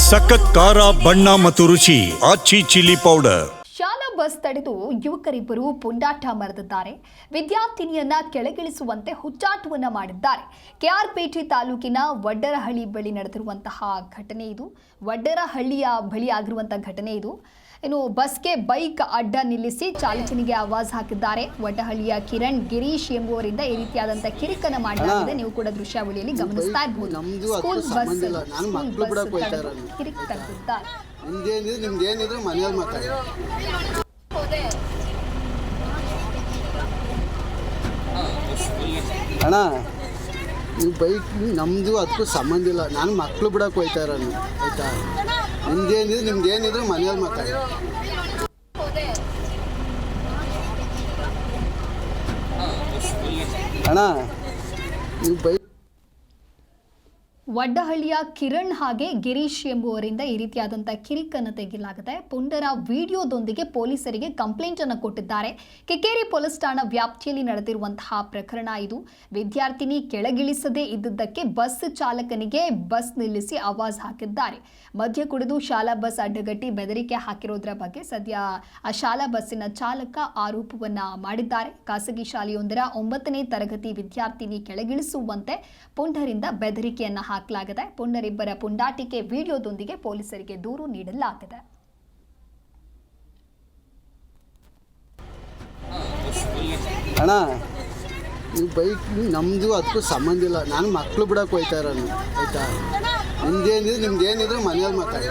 ಸಖತ್ ಖಾರ ಬಣ್ಣ ಮತ್ತು ರುಚಿ ಆಚಿ ಚಿಲ್ಲಿ ಪೌಡರ್. ಶಾಲಾ ಬಸ್ ತಡೆದು ಯುವಕರಿಬ್ಬರು ಪುಂಡಾಟ ಮೆರೆದಿದ್ದಾರೆ. ವಿದ್ಯಾರ್ಥಿನಿಯನ್ನ ಕೆಳಗಿಳಿಸುವಂತೆ ಹುಚ್ಚಾಟವನ್ನ ಮಾಡಿದ್ದಾರೆ. ಕೆಆರ್ಪೇಟೆ ತಾಲೂಕಿನ ವಡ್ಡರಹಳ್ಳಿ ಬಳಿ ನಡೆದಿರುವಂತಹ ಘಟನೆ ಇದು. ವಡ್ಡರಹಳ್ಳಿಯ ಬಳಿ ಆಗಿರುವಂತಹ ಘಟನೆ ಇದು. ಇನ್ನು ಬಸ್ಗೆ ಬೈಕ್ ಅಡ್ಡ ನಿಲ್ಲಿಸಿ ಚಾಲಕನಿಗೆ ಆವಾಜ್ ಹಾಕಿದ್ದಾರೆ. ವಡ್ಡರಹಳ್ಳಿಯ ಕಿರಣ್ ಗಿರೀಶ್ ಎಂಬುವರಿಂದ ಈ ರೀತಿಯಾದಂತಹ ಕಿರಿಕನ್ನ ಮಾಡಲಾಗಿದೆ. ನೀವು ಕೂಡ ದೃಶ್ಯಾವಳಿಯಲ್ಲಿ ಗಮನಿಸ್ತಾ ಇರಬಹುದು. ಸ್ಕೂಲ್ ಬಸ್ ಕಿರಿಕ್ ತಲುಪಿದ್ದಾರೆ. ನಿಮ್ದೇನಿದ್ರು ಮನೆಯಲ್ಲಿ ಮಾತಾಡಿ. ಅಣ್ಣ ನೀವು ಬೈಕ್ ನಮ್ಮದು ಅದಕ್ಕೂ ಸಂಬಂಧ ಇಲ್ಲ. ನಾನು ಮಕ್ಕಳು ಬಿಡೋಕೆ ಹೋಯ್ತಾ ಇರೋನು, ಆಯಿತಾ? ನಿಮ್ದೇನಿದ್ರು ಮನೆಯಲ್ಲಿ ಮಾತಾಡಿ. ಅಣ್ಣ ನೀವು ಬೈಕ್ ವಡ್ಡಹಳ್ಳಿಯ ಕಿರಣ್ ಹಾಗೆ ಗಿರೀಶ್ ಎಂಬುವರಿಂದ ಈ ರೀತಿಯಾದಂತಹ ಕಿರಿಕನ್ನು ತೆಗೆಯಲಾಗಿದೆ. ಪುಂಡರ ವಿಡಿಯೋದೊಂದಿಗೆ ಪೊಲೀಸರಿಗೆ ಕಂಪ್ಲೇಂಟ್ ಅನ್ನು ಕೊಟ್ಟಿದ್ದಾರೆ. ಕೆಕೇರಿ ಪೊಲೀಸ್ ಠಾಣಾ ವ್ಯಾಪ್ತಿಯಲ್ಲಿ ನಡೆದಿರುವಂತಹ ಪ್ರಕರಣ ಇದು. ವಿದ್ಯಾರ್ಥಿನಿ ಕೆಳಗಿಳಿಸದೇ ಇದ್ದುದಕ್ಕೆ ಬಸ್ ಚಾಲಕನಿಗೆ ಬಸ್ ನಿಲ್ಲಿಸಿ ಆವಾಜ್ ಹಾಕಿದ್ದಾರೆ. ಮದ್ಯ ಕುಡಿದು ಶಾಲಾ ಬಸ್ ಅಡ್ಡಗಟ್ಟಿ ಬೆದರಿಕೆ ಹಾಕಿರೋದ್ರ ಬಗ್ಗೆ ಸದ್ಯ ಆ ಶಾಲಾ ಬಸ್ಸಿನ ಚಾಲಕ ಆರೋಪವನ್ನ ಮಾಡಿದ್ದಾರೆ. ಖಾಸಗಿ ಶಾಲೆಯೊಂದರ 9ನೇ ತರಗತಿ ವಿದ್ಯಾರ್ಥಿನಿ ಕೆಳಗಿಳಿಸುವಂತೆ ಪುಂಡರಿಂದ ಬೆದರಿಕೆಯನ್ನ ಹಾಕಲಾಗಿದೆ. ಪುಂಡರಿಬ್ಬರ ಪುಂಡಾಟಿಕೆ ವಿಡಿಯೋದೊಂದಿಗೆ ಪೊಲೀಸರಿಗೆ ದೂರು ನೀಡಲಾಗಿದೆ. ಅಣ್ಣ ನೀವು ಬೈಕ್ ನಮ್ಮದು ಅದಕ್ಕೂ ಸಂಬಂಧ ಇಲ್ಲ. ನಾನು ಮಕ್ಕಳು ಬಿಡೋಕೆ ಹೋಯ್ತಾ ಇರೋನು, ಆಯಿತಾ? ನಿಮ್ದೇನಿದ್ರು ಮನೆಯಲ್ಲಿ ಮಾತಾಡಿ.